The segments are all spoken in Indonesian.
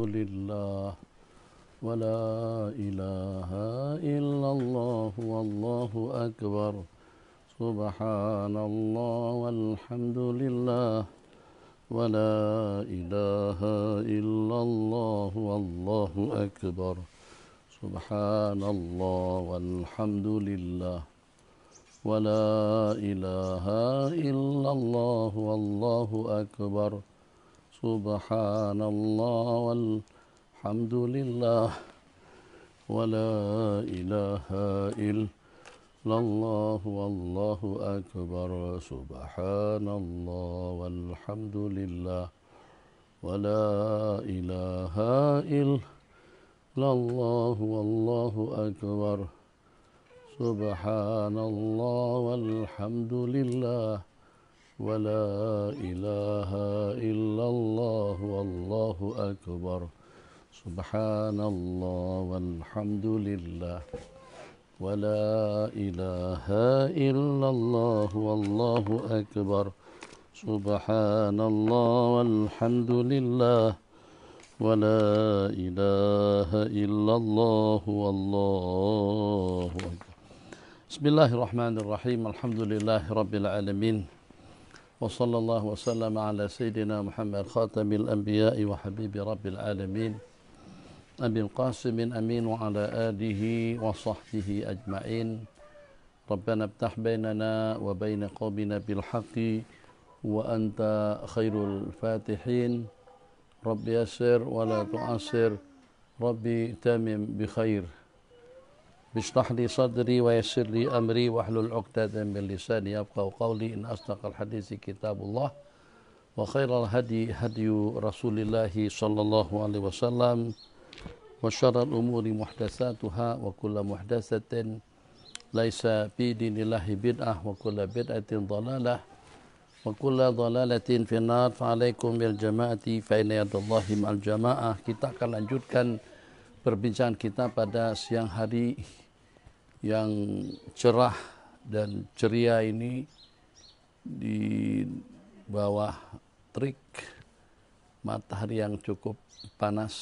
لله ولا إله إلا الله والله أكبر سبحان الله والحمد لله ولا إله إلا الله والله أكبر سبحان الله والحمد لله ولا إله إلا الله والله أكبر سبحان الله والحمد لله ولا إله إلا الله والله أكبر سبحان الله والحمد لله ولا إله إلا الله والله أكبر سبحان الله والحمد لله ولا إله إلا الله والله أكبر سبحان الله والحمد لله ولا إله إلا الله والله أكبر سبحان الله والحمد لله ولا إله إلا الله والله أكبر بسم الله الرحمن الرحيم الحمد لله رب العالمين وصلى الله وسلم على سيدنا محمد خاتم الأنبياء وحبيب رب العالمين أبي القاسم أمين وعلى آله وصحبه أجمعين ربنا افتح بيننا وبين قومنا بالحق وأنت خير الفاتحين رب يسر ولا تعسر ربي تمم بخير باشرح لي صدري ويسر لي أمري واحلل عقدة من لساني يفقهوا قولي إن أصدق الحديث كتاب الله وخير الهدي هدي رسول الله صلى الله عليه وسلم وشر الأمور محدثاتها وكل محدثة ليس في دين الله بدعة وكل بدعة ضلالة وكل ضلالة في النار فعليكم بالجماعة فإن يد الله مع الجماعة. Kita akan lanjutkan perbincangan kita pada siang hari yang cerah dan ceria ini di bawah terik matahari yang cukup panas.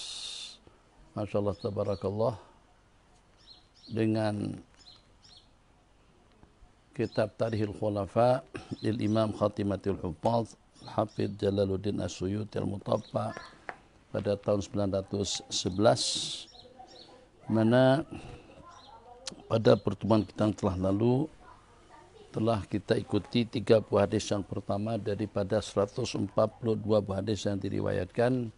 Masya Allah, tabarakallah, dengan kitab Tarikhul Khulafa lil Imam Khatimatul Huffaz Hafidz Jalaluddin As-Suyuti Al-Mutaffa pada tahun 911, mana pada pertemuan kita yang telah lalu telah kita ikuti 30 hadis yang pertama daripada 142 buah hadis yang diriwayatkan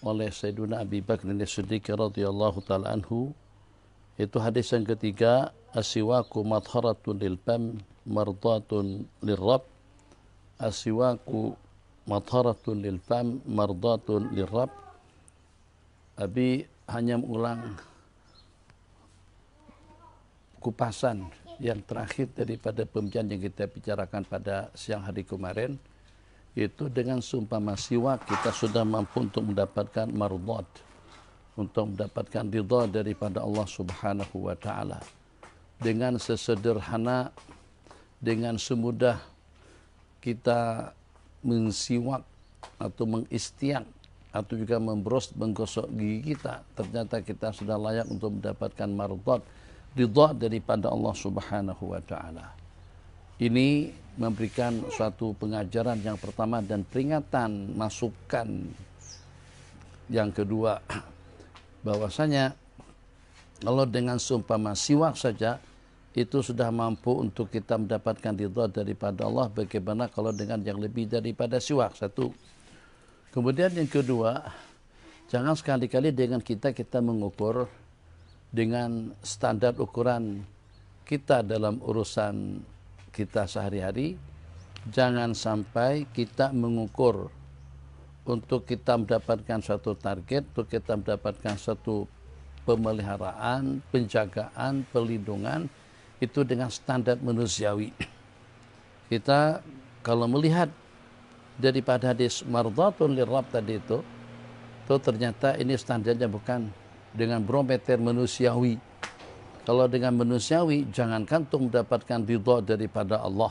oleh Sayyiduna Abi Bakr As-Siddiq radhiyallahu ta'ala anhu. Itu hadis yang ketiga, as-siwaku madharatun lil fam mardatun lirrab. As-siwaku madharatun lil fam mardatun lirrab. Abi hanya mengulang kupasan yang terakhir daripada pembicaraan yang kita bicarakan pada siang hari kemarin, yaitu dengan seumpama siwak kita sudah mampu untuk mendapatkan mardat, untuk mendapatkan ridha daripada Allah Subhanahu wa taala. Dengan sesederhana, dengan semudah kita mensiwak atau mengistiak atau juga menggosok gigi kita, ternyata kita sudah layak untuk mendapatkan mardat, ridha daripada Allah Subhanahu wa taala. Ini memberikan suatu pengajaran yang pertama dan peringatan, masukan yang kedua, bahwasanya kalau dengan seumpama siwak saja itu sudah mampu untuk kita mendapatkan ridha daripada Allah, bagaimana kalau dengan yang lebih daripada siwak? Satu. Kemudian yang kedua, jangan sekali-kali dengan kita mengukur dengan standar ukuran kita dalam urusan kita sehari-hari. Jangan sampai kita mengukur untuk kita mendapatkan suatu target, untuk kita mendapatkan suatu pemeliharaan, penjagaan, perlindungan, itu dengan standar manusiawi. Kita kalau melihat daripada hadis mardatun lirrab tadi itu ternyata ini standarnya bukan dengan barometer manusiawi. Kalau dengan manusiawi, jangankan untuk mendapatkan ridha daripada Allah.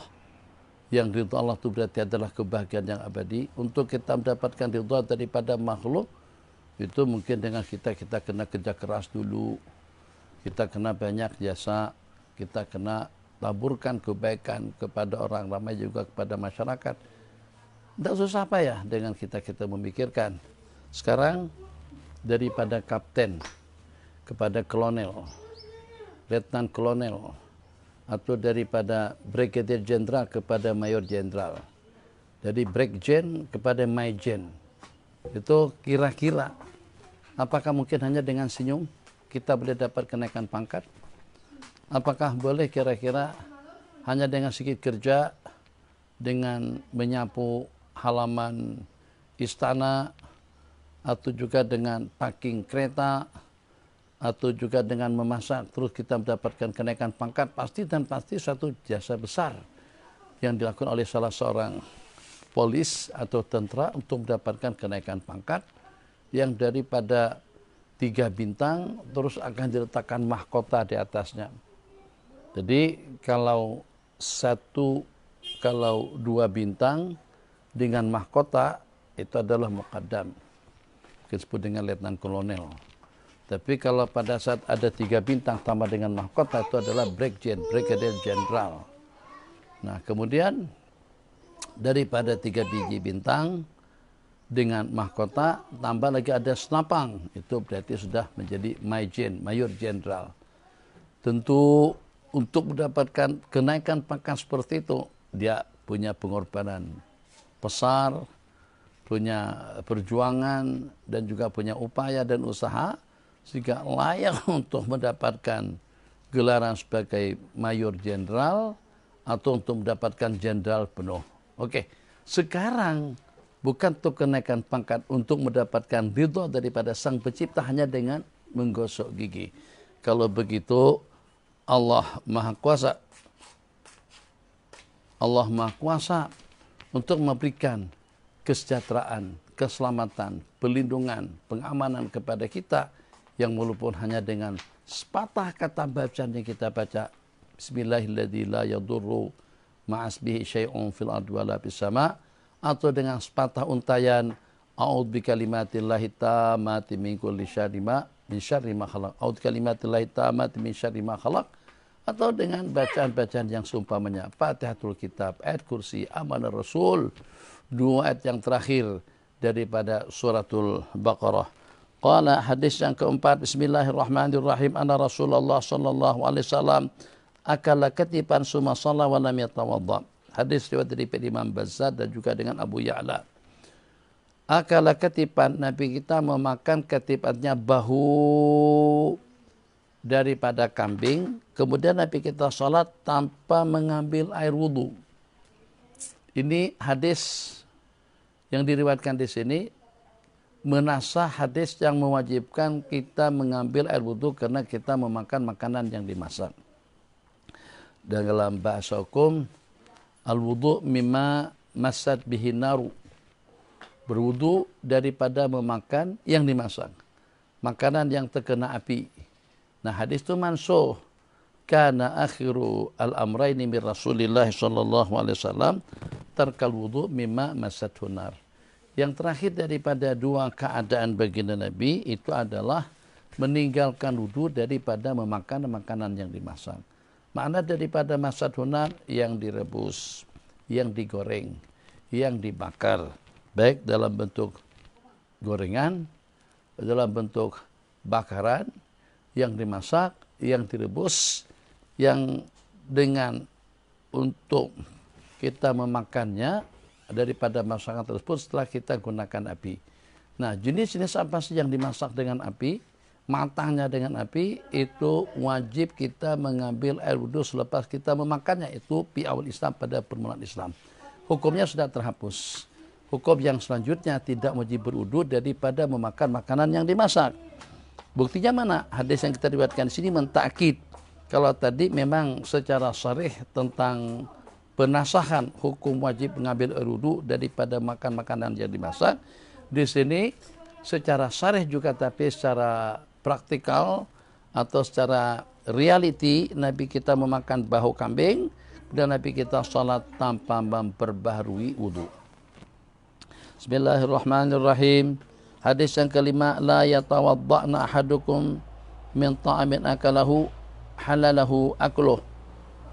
Yang ridha Allah itu berarti adalah kebahagiaan yang abadi. Untuk kita mendapatkan ridha daripada makhluk, Itu mungkin dengan kita kena kerja keras dulu, kita kena banyak jasa, kita kena taburkan kebaikan kepada orang ramai juga kepada masyarakat. Tidak susah payah dengan kita memikirkan. Sekarang daripada kapten kepada kolonel, letnan kolonel, atau daripada brigadier jenderal kepada mayor jenderal, dari brigjen kepada majen. Itu kira-kira apakah mungkin hanya dengan senyum kita boleh dapat kenaikan pangkat? Apakah boleh kira-kira hanya dengan sedikit kerja, dengan menyapu halaman istana, atau juga dengan parking kereta, atau juga dengan memasak terus kita mendapatkan kenaikan pangkat? Pasti dan pasti satu jasa besar yang dilakukan oleh salah seorang polis atau tentara untuk mendapatkan kenaikan pangkat yang daripada 3 bintang terus akan diletakkan mahkota di atasnya. Jadi kalau 2 bintang dengan mahkota itu adalah muqaddam, disebut dengan letnan kolonel. Tapi kalau pada saat ada 3 bintang tambah dengan mahkota itu adalah brigadier jenderal. Nah, kemudian daripada 3 biji bintang dengan mahkota tambah lagi ada senapang, itu berarti sudah menjadi mayor jenderal. Tentu untuk mendapatkan kenaikan pangkat seperti itu dia punya pengorbanan besar, punya perjuangan dan juga punya upaya dan usaha sehingga layak untuk mendapatkan gelaran sebagai mayor jenderal atau untuk mendapatkan jenderal penuh. Oke, sekarang bukan untuk kenaikan pangkat, untuk mendapatkan ridho daripada Sang Pencipta hanya dengan menggosok gigi. Kalau begitu Allah Maha Kuasa. Allah Maha Kuasa untuk memberikan kesejahteraan, keselamatan, perlindungan, pengamanan kepada kita yang walaupun hanya dengan sepatah kata bacaan yang kita baca, Bismillahirrahmanirrahim, la yadurru ma'asbihi syai'un fil ardi wala fis sama', atau dengan sepatah untayan a'udzu bikalimatillahi tammati min kulli syarri min syarri ma khalaq, a'udzu bikalimatillahi tammati min syarri ma khalaq, atau dengan bacaan-bacaan yang seumpamanya Fatihatul Kitab, ayat kursi, amanah Rasul, 2 ayat yang terakhir daripada suratul Baqarah. Qala, hadis yang keempat, Bismillahirrahmanirrahim, anna Rasulullah sallallahu alaihi wasallam akala katipan summa shalla wa lam yatawadda. Hadis riwayat dari Imam Bazzar dan juga dengan Abu Ya'la. Akala katipan, Nabi kita memakan katipannya bahu daripada kambing, kemudian Nabi kita salat tanpa mengambil air wudu. Ini hadis yang diriwayatkan di sini menasah hadis yang mewajibkan kita mengambil air wudu karena kita memakan makanan yang dimasak. Dalam bahasa hukum, al-wudu mimma masad bihi naru. Berwudu daripada memakan yang dimasak, makanan yang terkena api. Nah, hadis itu mansuh. Kana akhiru al-amraini min Rasulillah sallallahu alaihi wasallam tarkal wudu mimma masathu nar. Yang terakhir daripada 2 keadaan baginda Nabi itu adalah meninggalkan wudu daripada memakan makanan yang dimasak. Makna daripada masathu nar, yang direbus, yang digoreng, yang dibakar, baik dalam bentuk gorengan, dalam bentuk bakaran, yang dimasak, yang direbus, yang dengan untuk kita memakannya daripada masakan tersebut setelah kita gunakan api. Nah, jenis-jenis apa sih yang dimasak dengan api, matangnya dengan api, itu wajib kita mengambil air wudhu selepas kita memakannya. Itu fi awal Islam, pada permulaan Islam. Hukumnya sudah terhapus. Hukum yang selanjutnya tidak wajib berwudhu daripada memakan makanan yang dimasak. Buktinya mana? Hadis yang kita riwayatkan di sini mentakkid. Kalau tadi memang secara sharih tentang penasahan hukum wajib mengambil air wudu daripada makan makanan yang dimasak, di sini secara sharih juga, tapi secara praktikal atau secara reality Nabi kita memakan bahu kambing dan Nabi kita salat tanpa memperbaharui wudu. Bismillahirrahmanirrahim. Hadis yang kelima, la yatawadda'na ahadukum min ta'amin akalahu halalahu akluh.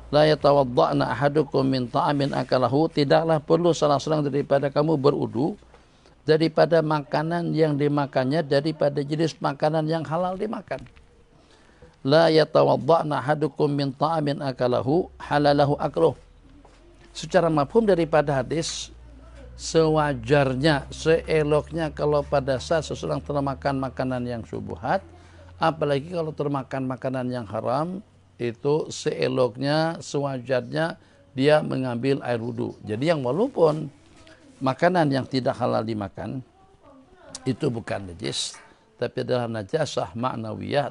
La yatawadda'na ahadukum min ta'amin akalahu, tidaklah perlu salah seorang daripada kamu berudu daripada makanan yang dimakannya, daripada jenis makanan yang halal dimakan. La yatawadda'na ahadukum min ta'amin akalahu halalahu akluh. Secara mafhum daripada hadis, sewajarnya, seeloknya kalau pada saat seseorang termakan makanan yang syubhat, apalagi kalau termakan makanan yang haram, itu seeloknya, sewajarnya dia mengambil air wudu. Jadi yang walaupun makanan yang tidak halal dimakan itu bukan najis, tapi adalah najasah ma'nawiyah,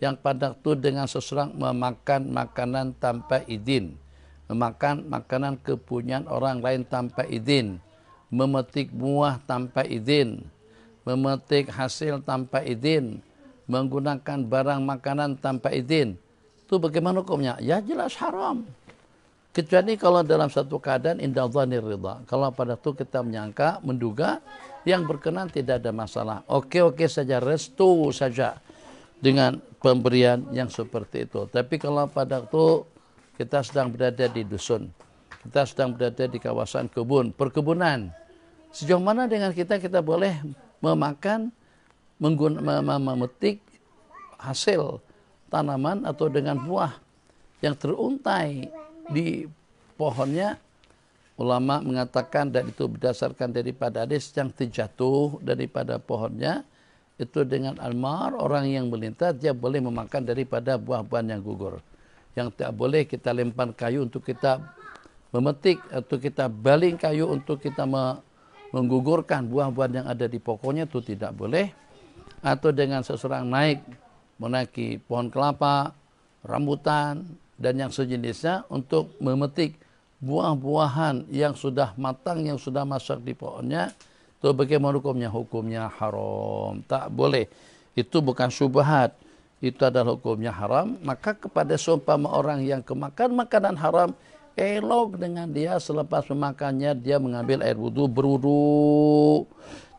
yang pada itu dengan seseorang memakan makanan tanpa izin, memakan makanan kepunyaan orang lain tanpa izin, memetik buah tanpa izin, memetik hasil tanpa izin, menggunakan barang makanan tanpa izin. Itu bagaimana hukumnya? Ya jelas haram. Kecuali kalau dalam satu keadaan inda dzanir ridha. Kalau pada itu kita menyangka, menduga yang berkenan, tidak ada masalah. Oke saja, restu saja dengan pemberian yang seperti itu. Tapi kalau pada itu kita sedang berada di dusun, kita sedang berada di kawasan kebun, perkebunan, sejauh mana dengan kita boleh memakan, memetik hasil tanaman atau dengan buah yang teruntai di pohonnya? Ulama mengatakan, dan itu berdasarkan daripada hadis, yang terjatuh daripada pohonnya itu dengan almar, orang yang melintas, dia boleh memakan daripada buah-buahan yang gugur. Yang tak boleh kita lempar kayu untuk kita memetik, atau kita baling kayu untuk kita menggugurkan buah-buahan yang ada di pokoknya, itu tidak boleh. Atau dengan seseorang menaiki pohon kelapa, rambutan, dan yang sejenisnya untuk memetik buah-buahan yang sudah matang, yang sudah masak di pohonnya, itu bagaimana hukumnya? Hukumnya haram, tak boleh. Itu bukan syubhat, itu adalah hukumnya haram. Maka kepada seumpama orang yang kemakan makanan haram, elok dengan dia selepas memakannya dia mengambil air wudu, berwudu.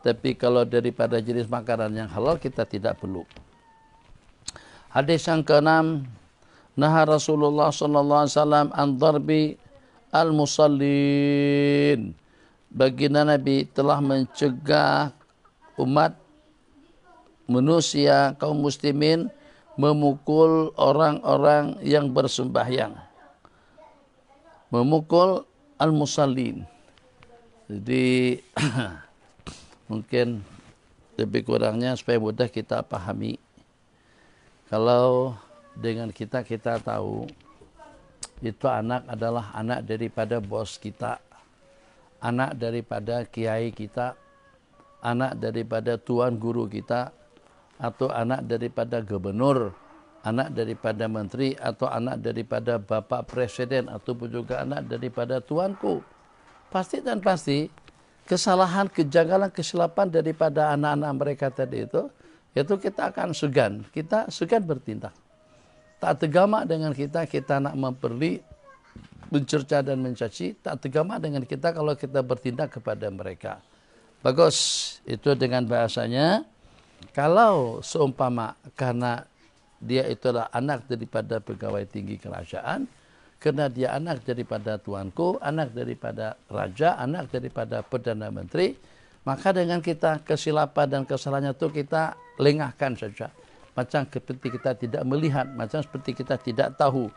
Tapi kalau daripada jenis makanan yang halal, kita tidak perlu. Hadis yang ke-6, naha Rasulullah sallallahu alaihi wasallam an darbi al-musallin. Baginda Nabi telah mencegah umat manusia, kaum muslimin, memukul orang-orang yang bersembahyang. Memukul al-musallin. Jadi mungkin lebih kurangnya supaya mudah kita pahami. Kalau dengan kita tahu itu anak adalah anak daripada bos kita, anak daripada kiai kita, anak daripada tuan guru kita, atau anak daripada gubernur, anak daripada menteri, atau anak daripada bapak presiden, ataupun juga anak daripada tuanku. Pasti dan pasti kesalahan, kejanggalan, kesilapan daripada anak-anak mereka tadi itu kita akan segan. Kita segan bertindak. Tak tergamak dengan kita nak memperli, mencerca dan mencaci. Tak tergamak dengan kita kalau kita bertindak kepada mereka. Bagus. Itu dengan bahasanya, kalau seumpama karena dia itulah anak daripada pegawai tinggi kerajaan, karena dia anak daripada tuanku, anak daripada raja, anak daripada perdana menteri, maka dengan kita kesilapan dan kesalahannya itu kita lengahkan saja. Macam seperti kita tidak melihat, macam seperti kita tidak tahu.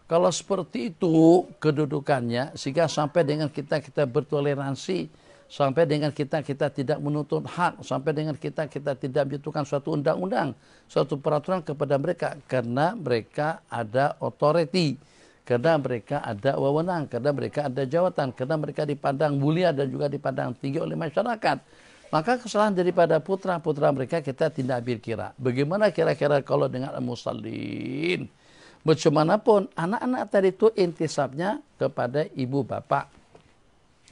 Kalau seperti itu kedudukannya, sehingga sampai dengan kita bertoleransi, sampai dengan kita tidak menuntut hak, sampai dengan kita tidak menentukan suatu undang-undang, suatu peraturan kepada mereka, karena mereka ada authority, karena mereka ada wewenang, karena mereka ada jawatan, karena mereka dipandang mulia dan juga dipandang tinggi oleh masyarakat. Maka kesalahan daripada putra-putra mereka kita tidak ambil kira. Bagaimana kira-kira kalau dengan musallin? Bagaimanapun anak-anak tadi itu intisabnya kepada ibu bapak.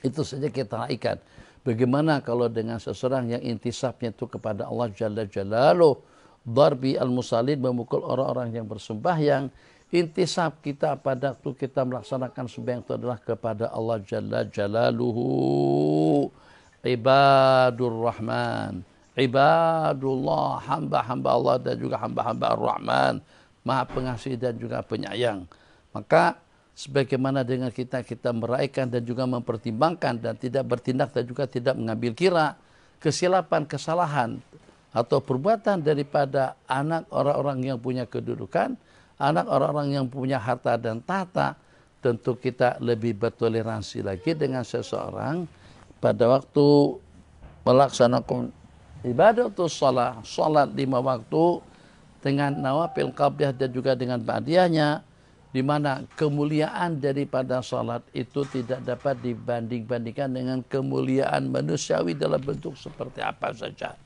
Itu saja kita ikat. Bagaimana kalau dengan seseorang yang intisabnya itu kepada Allah Jalla Jalaluh, darbi al-musallin, memukul orang-orang yang bersembahyang. Intisab kita pada waktu kita melaksanakan sembahyang itu adalah kepada Allah Jalla Jalaluhu. ibadur rahman, ibadullah, hamba-hamba Allah dan juga hamba-hamba ar-Rahman, Maha Pengasih dan juga penyayang. Maka sebagaimana dengan kita meraihkan dan juga mempertimbangkan dan tidak bertindak dan juga tidak mengambil kira kesilapan, kesalahan atau perbuatan daripada anak orang-orang yang punya kedudukan, anak orang-orang yang punya harta dan tahta, tentu kita lebih bertoleransi lagi dengan seseorang pada waktu melaksanakan ibadatul salat, salat 5 waktu dengan nawafil qabliyah dan juga dengan ba'diyahnya, di mana kemuliaan daripada salat itu tidak dapat dibanding-bandingkan dengan kemuliaan manusiawi dalam bentuk seperti apa saja.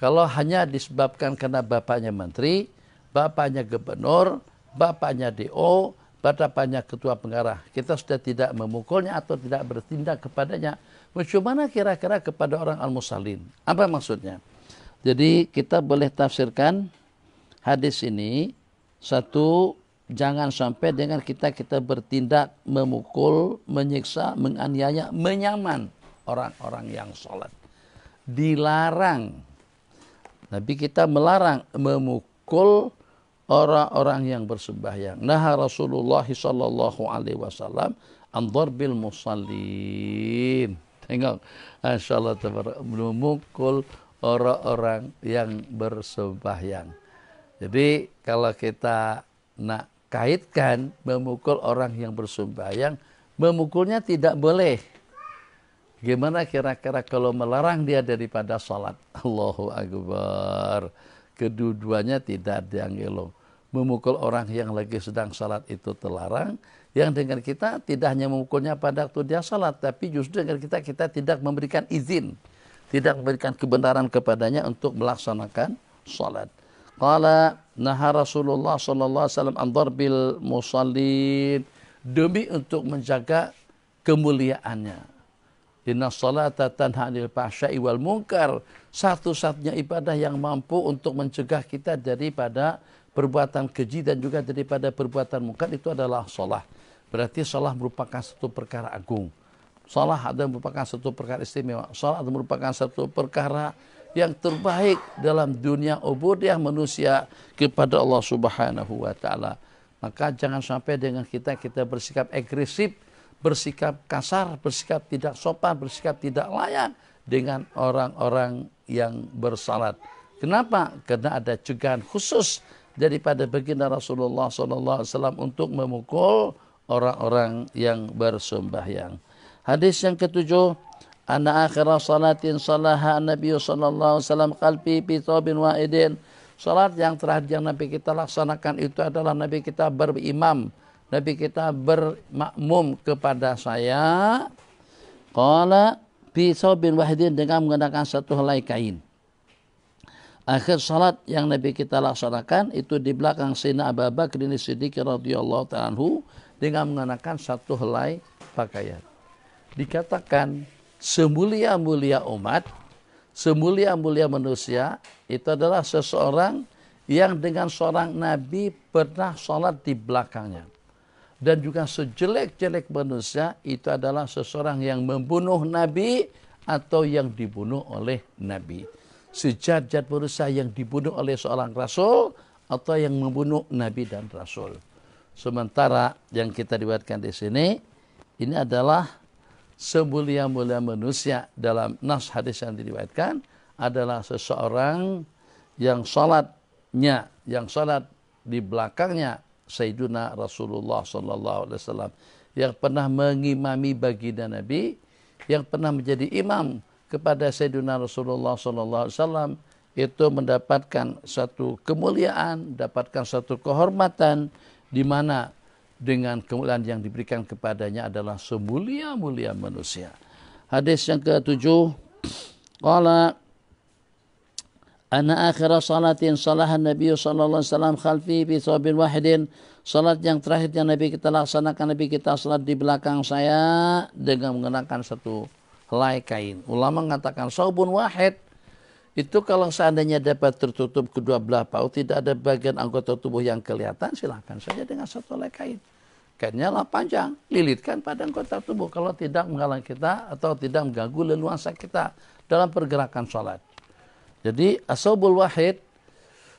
Kalau hanya disebabkan karena bapaknya menteri, bapaknya gubernur, bapaknya DO, bapaknya ketua pengarah, kita sudah tidak memukulnya atau tidak bertindak kepadanya. Bagaimana kira-kira kepada orang al-musallin? Apa maksudnya? Jadi kita boleh tafsirkan hadis ini, satu, jangan sampai dengan kita bertindak memukul, menyiksa, menganiaya, menyaman orang-orang yang sholat. Dilarang. Nabi kita melarang memukul orang-orang yang bersembahyang. Nah Rasulullah sallallahu alaihi wasallam an darbil musallin. Tengok, insyaallah memukul orang-orang yang bersembahyang. Jadi kalau kita nak kaitkan memukul orang yang bersembahyang, memukulnya tidak boleh. Gimana kira-kira kalau melarang dia daripada salat? Allahu Akbar. Kedua-duanya tidak ada yang elok. Memukul orang yang lagi sedang salat itu terlarang. Yang dengan kita tidak hanya memukulnya pada waktu dia salat, tapi justru dengan kita tidak memberikan izin, tidak memberikan kebenaran kepadanya untuk melaksanakan salat. Qala naha Rasulullah sallallahu alaihi wasallam an darbil musallin, demi untuk menjaga kemuliaannya. Inna salata tanha 'anil fahsya'i wal munkar. Satu-satunya ibadah yang mampu untuk mencegah kita daripada perbuatan keji dan juga daripada perbuatan munkar itu adalah salat. Berarti salat merupakan satu perkara agung. Salat adalah merupakan satu perkara istimewa. Salat merupakan satu perkara yang terbaik dalam dunia ubudiyah manusia kepada Allah Subhanahu wa taala. Maka jangan sampai dengan kita bersikap agresif, bersikap kasar, bersikap tidak sopan, bersikap tidak layak dengan orang-orang yang bersalat. Kenapa? Karena ada cegahan khusus daripada baginda Rasulullah SAW untuk memukul orang-orang yang bersembahyang. Hadis yang ketujuh, anna akhira salatin salaha Nabi sallallahu alaihi wasallam qalbi bi thawbin wahidin. Salat yang terakhir yang Nabi kita laksanakan itu adalah Nabi kita berimam, Nabi kita bermakmum kepada saya. Qala bi thawbin wahidin, dengan menggunakan satu helai kain. Akhir salat yang Nabi kita laksanakan itu di belakang Sayyidina Abu Bakar As-Siddiq radhiyallahu ta'ala anhu dengan mengenakan satu helai pakaian. Dikatakan semulia-mulia umat, semulia-mulia manusia itu adalah seseorang yang dengan seorang Nabi pernah salat di belakangnya. Dan juga sejelek-jelek manusia itu adalah seseorang yang membunuh Nabi atau yang dibunuh oleh Nabi. Sejat-jat manusia yang dibunuh oleh seorang Rasul atau yang membunuh Nabi dan Rasul. Sementara yang kita riwayatkan di sini, ini adalah semulia-mulia manusia dalam nas hadis yang diriwayatkan adalah seseorang yang salatnya, yang salat di belakangnya Sayyiduna Rasulullah sallallahu alaihi wasallam, yang pernah mengimami baginda Nabi, yang pernah menjadi imam kepada Sayyiduna Rasulullah sallallahu alaihi wasallam, itu mendapatkan satu kemuliaan, mendapatkan satu kehormatan, di mana dengan kemuliaan yang diberikan kepadanya adalah semulia-mulia manusia. Hadis yang ketujuh, qala ana akhira salatin salahan Nabi sallallahu alaihi wasallam khalfi bi thawbin wahidin. Salat yang terakhir yang Nabi kita laksanakan, Nabi kita salat di belakang saya dengan mengenakan satu helai kain. Ulama mengatakan saubun wahid itu kalau seandainya dapat tertutup kedua belah paut, tidak ada bagian anggota tubuh yang kelihatan, silahkan saja dengan satu helai kain. kainnya lah panjang, lilitkan pada anggota tubuh kalau tidak menghalangi kita atau tidak mengganggu leluasa kita dalam pergerakan sholat. Jadi as-saubul wahid,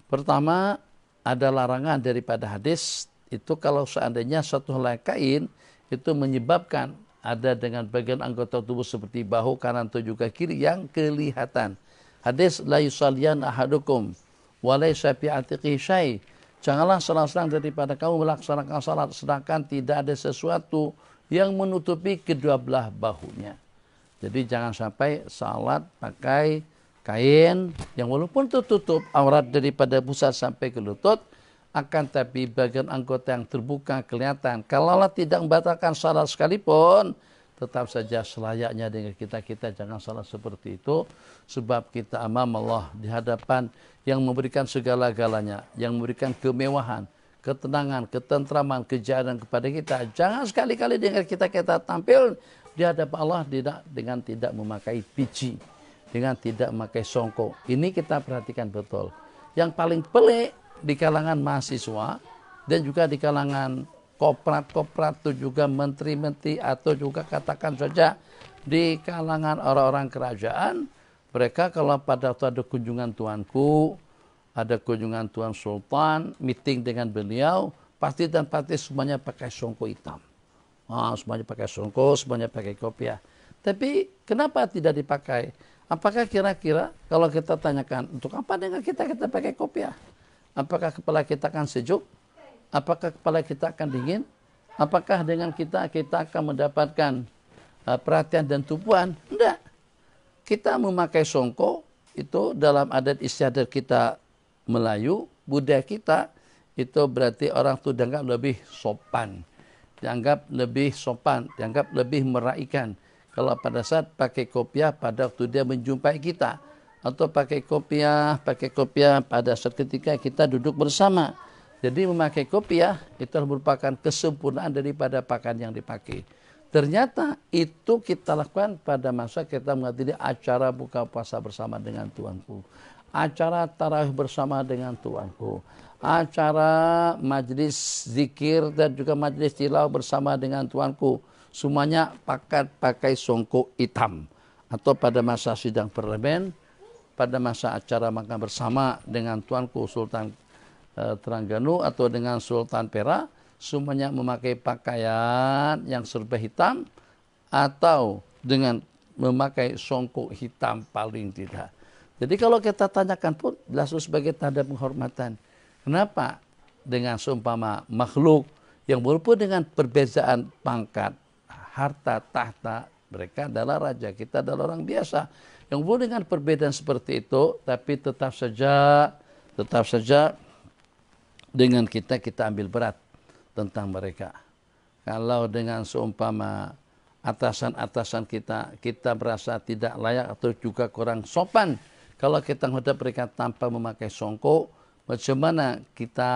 pertama ada larangan daripada hadis itu kalau seandainya satu helai kain itu menyebabkan ada dengan bagian anggota tubuh seperti bahu kanan atau juga kiri yang kelihatan. Hadis la yusalliyan ahadukum wa laysa fi atiqihi syai'. Janganlah salah seorang daripada kamu melaksanakan salat sedangkan tidak ada sesuatu yang menutupi kedua belah bahunya. Jadi jangan sampai salat pakai kain yang walaupun tertutup aurat daripada pusat sampai ke lutut, akan tapi bagian anggota yang terbuka kelihatan. Kalaulah tidak membatalkan salat sekalipun, tetap saja selayaknya dengan kita jangan salat seperti itu, sebab kita amam Allah di hadapan yang memberikan segala-galanya, yang memberikan kemewahan, ketenangan, ketentraman, kejayaan kepada kita. Jangan sekali-kali dengan kita tampil di hadapan Allah dengan tidak memakai biji, dengan tidak memakai songkok. Ini kita perhatikan betul. Yang paling pelik di kalangan mahasiswa dan juga di kalangan koprat-koprat atau juga menteri-menteri atau juga katakan saja di kalangan orang-orang kerajaan, mereka kalau pada waktu ada kunjungan tuanku, ada kunjungan tuan sultan, meeting dengan beliau, pasti semuanya pakai songkok hitam. Semuanya pakai songkok, semuanya pakai kopiah. Tapi kenapa tidak dipakai? Apakah kira-kira kalau kita tanyakan, untuk apa dengan kita pakai kopiah? Apakah kepala kita akan sejuk? Apakah kepala kita akan dingin? Apakah dengan kita akan mendapatkan perhatian dan tumpuan? Tidak. Kita memakai songkok itu dalam adat istiadat kita Melayu, budaya kita itu berarti orang itu dianggap lebih sopan, dianggap lebih meraihkan. Kalau pada saat pakai kopiah pada waktu dia menjumpai kita, atau pakai kopiah pada saat ketika kita duduk bersama. Jadi memakai kopiah itu merupakan kesempurnaan daripada pakaian yang dipakai. Ternyata itu kita lakukan pada masa kita menghadiri acara buka puasa bersama dengan tuanku, acara tarawih bersama dengan tuanku, acara majlis zikir dan juga majlis tilawah bersama dengan tuanku. Semuanya pakai songkok hitam. Atau pada masa sidang parlemen, pada masa acara makan bersama dengan tuanku Sultan Terengganu atau dengan Sultan Perak, semuanya memakai pakaian yang serba hitam atau dengan memakai songkok hitam paling tidak. Jadi kalau kita tanyakan pun langsung sebagai tanda penghormatan. Kenapa dengan seumpama makhluk yang walaupun dengan perbezaan pangkat, harta, tahta, mereka adalah raja, kita adalah orang biasa. Yang walaupun dengan perbedaan seperti itu, tapi tetap saja dengan kita ambil berat tentang mereka. Kalau dengan seumpama atasan-atasan kita merasa tidak layak atau juga kurang sopan, kalau kita menghadap mereka tanpa memakai songkok, macam mana kita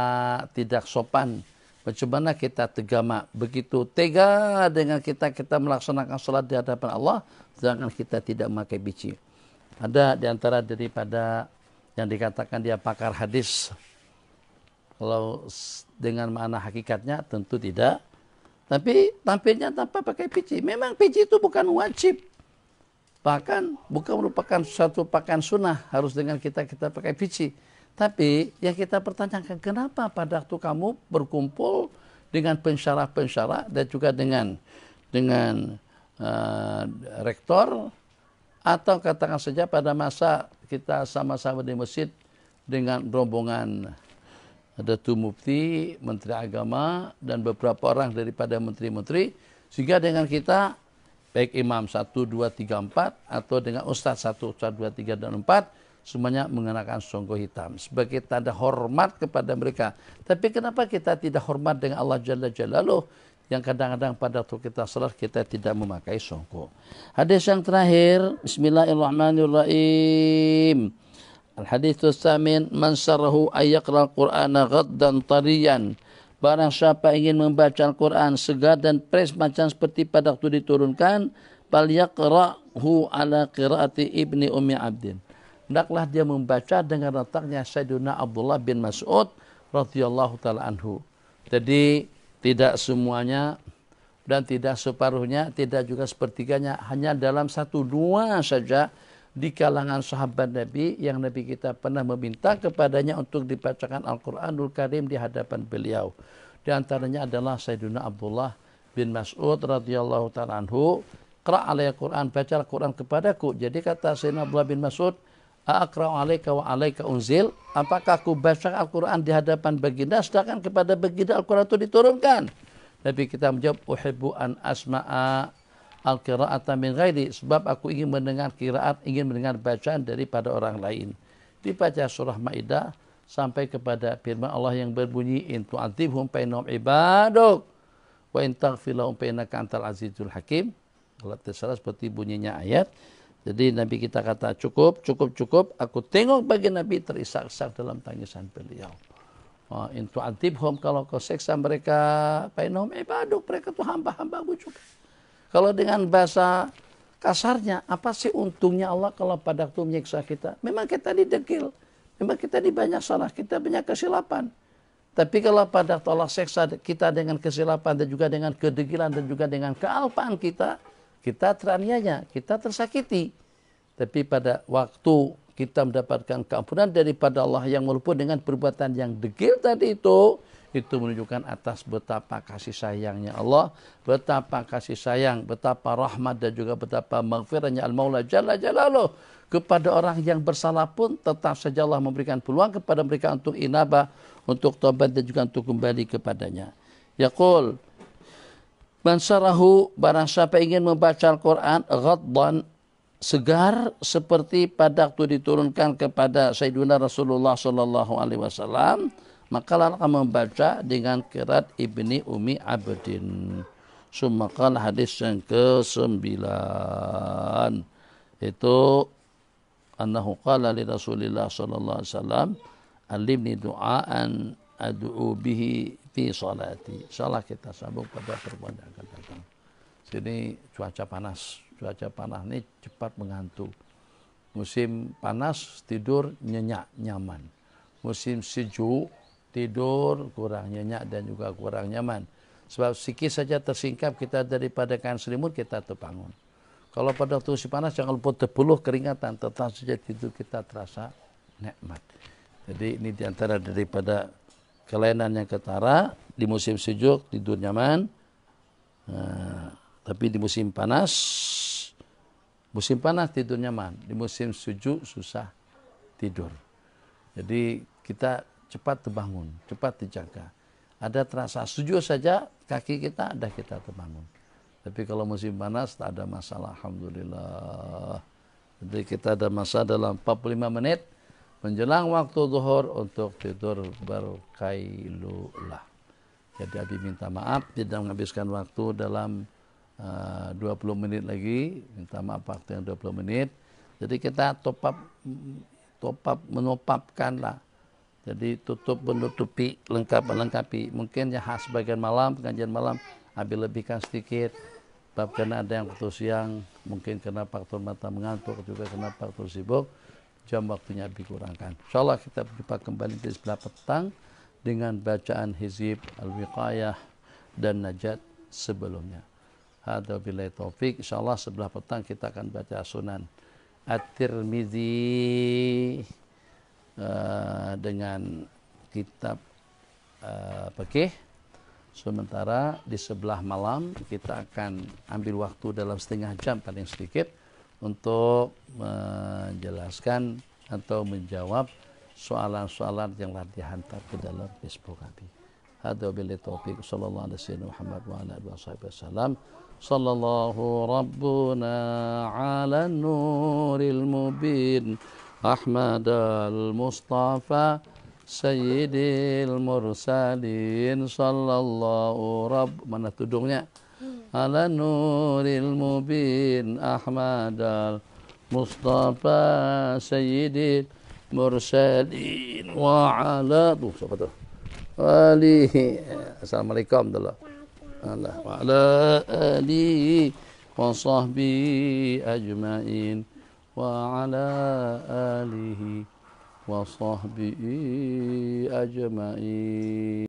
tidak sopan, macam mana kita tegama, begitu tega dengan kita melaksanakan salat di hadapan Allah, sedangkan kita tidak memakai biji. Ada di antara daripada yang dikatakan dia pakar hadis, kalau dengan makna hakikatnya tentu tidak. Tapi tampilnya tanpa pakai peci. Memang peci itu bukan wajib. Bahkan bukan merupakan suatu pakaian sunnah harus dengan kita pakai peci. Tapi yang kita pertanyakan, kenapa pada waktu kamu berkumpul dengan pensyarah-pensyarah dan juga dengan rektor, atau katakan saja pada masa kita sama-sama di masjid dengan rombongan Datuk Mufti, Menteri Agama, dan beberapa orang daripada menteri-menteri, sehingga dengan kita, baik imam 1, 2, 3, 4, atau dengan ustaz 1, ustaz 2, 3, dan 4, semuanya mengenakan songkok hitam, sebagai tanda hormat kepada mereka. Tapi kenapa kita tidak hormat dengan Allah Jalla Jalaluh, yang kadang-kadang pada waktu kita salat, kita tidak memakai songkok. Hadis yang terakhir, Bismillahirrahmanirrahim. Al-hadithus samin, man syarahu ayyaqra al-Qur'ana ghaddan tariyan. Barang siapa ingin membaca Al-Quran segar dan fresh macam seperti pada waktu diturunkan, bal yaqra'hu ala qiraati ibni Ummi Abdin. Hendaklah dia membaca dengan letaknya Sayyidina Abdullah bin Mas'ud radhiyallahu taala anhu. Jadi tidak semuanya dan tidak separuhnya, tidak juga sepertiganya, hanya dalam 1-2 saja di kalangan sahabat Nabi yang Nabi kita pernah meminta kepadanya untuk dibacakan Al-Quranul Karim di hadapan beliau. Di antaranya adalah Sayyidina Abdullah bin Mas'ud radhiyallahu ta'ala anhu, "Qra' alayya Quran, baca Al-Quran kepadaku." Jadi kata Sayyidina Abdullah bin Mas'ud, "Aqra'u alayka wa alayka unzil?" Apakah aku baca Al-Quran di hadapan baginda sedangkan kepada baginda Al-Quran itu diturunkan? Nabi kita menjawab, "Uhibbu an asma'a al-qira'ata min ghairi." Sebab aku ingin mendengar qiraat, ingin mendengar bacaan daripada orang lain. Dibaca surah Maidah sampai kepada firman Allah yang berbunyi, "In tu'adzibhum fa innahum ibaduk wa in taghfir lahum fa innaka antal azizul hakim." Kalau tersalah seperti bunyinya ayat. Jadi Nabi kita kata cukup. Aku tengok bagi Nabi terisak-isak dalam tangisan beliau. In tu'adzibhum, kalau kau seksa mereka, fa innahum ibaduk, mereka itu hamba-hambamu juga. Kalau dengan bahasa kasarnya, apa sih untungnya Allah kalau pada waktu menyiksa kita? Memang kita didegil, memang kita di banyak salah, kita banyak kesilapan. Tapi kalau pada waktu Allah seksa kita dengan kesilapan dan juga dengan kedegilan dan juga dengan kealpaan kita teraniaya, kita tersakiti. Tapi pada waktu kita mendapatkan keampunan daripada Allah yang walaupun dengan perbuatan yang degil tadi itu menunjukkan atas betapa kasih sayangnya Allah, betapa kasih sayang, betapa rahmat dan juga betapa maghfirahnya Al-Maula Jalla Jalaluh kepada orang yang bersalah pun tetap saja Allah memberikan peluang kepada mereka untuk inabah, untuk taubat dan juga untuk kembali kepadanya. Yaqul man sarahu, barang siapa ingin membaca Al-Quran ghadban, segar seperti pada waktu diturunkan kepada Sayyidina Rasulullah sallallahu alaihi wasallam, maka akan membaca dengan qiraat Ibni Umi Abdin. Summa qala, hadis yang ke-9 itu annahu qala li Rasulillah sallallahu alaihi wasallam, "Alimni du'aan ad'u bihi fi salati." Insyaallah kita sambung pada pertemuan yang akan datang. Sini cuaca panas ini cepat mengantuk. Musim panas tidur nyenyak nyaman. Musim sejuk tidur kurang nyenyak dan juga kurang nyaman. Sebab sikit saja tersingkap kita daripada kain selimut kita terbangun. Kalau pada waktu musim panas jangan lupa terpeluh keringatan, tetap saja tidur kita terasa nikmat. Jadi ini diantara daripada kelainan yang ketara. Di musim sejuk tidur nyaman, tapi di musim panas tidur nyaman, di musim sejuk susah tidur. Jadi kita cepat terbangun, cepat dijaga. Ada terasa sejuk saja kaki kita, ada kita terbangun. Tapi kalau musim panas tak ada masalah, alhamdulillah. Jadi kita ada masa dalam 45 menit menjelang waktu zuhur untuk tidur berkailulah. Jadi Abi minta maaf tidak menghabiskan waktu dalam 20 menit lagi, minta maaf waktu yang 20 menit. Jadi kita menopapkanlah. Jadi tutup menutupi, melengkapi. Mungkin ya sebagian malam, pengajian malam Abi lebihkan sedikit. Sebab karena ada yang waktu siang, mungkin karena faktor mata mengantuk, juga karena faktor sibuk, jam waktunya Abi kurangkan. Insyaallah kita berjumpa kembali di sebelah petang dengan bacaan hizib al-wiqayah dan najat sebelumnya. Hadza billahi taufik. Insyaallah sebelah petang kita akan baca Sunan At-Tirmizi dengan kitab fikih. Sementara di sebelah malam kita akan ambil waktu dalam setengah jam paling sedikit untuk menjelaskan atau menjawab soalan-soalan yang telah dihantar ke dalam Facebook kami. Hadza billahi taufik. Sallallahu alaihi wasallam Muhammad wa ala alihi wasallam. Sallallahu rabbuna ala nuril mubin Ahmad al-Mustafa Sayyidil Mursalin. Sallallahu mana tudungnya? Ala nuril mubin Ahmad al-Mustafa Sayyidil Mursalin wa ala alihi. Assalamualaikum dulu. Wa ala alihi wa sahbihi ajma'in wa ala alihi wa sahbihi ajma'in.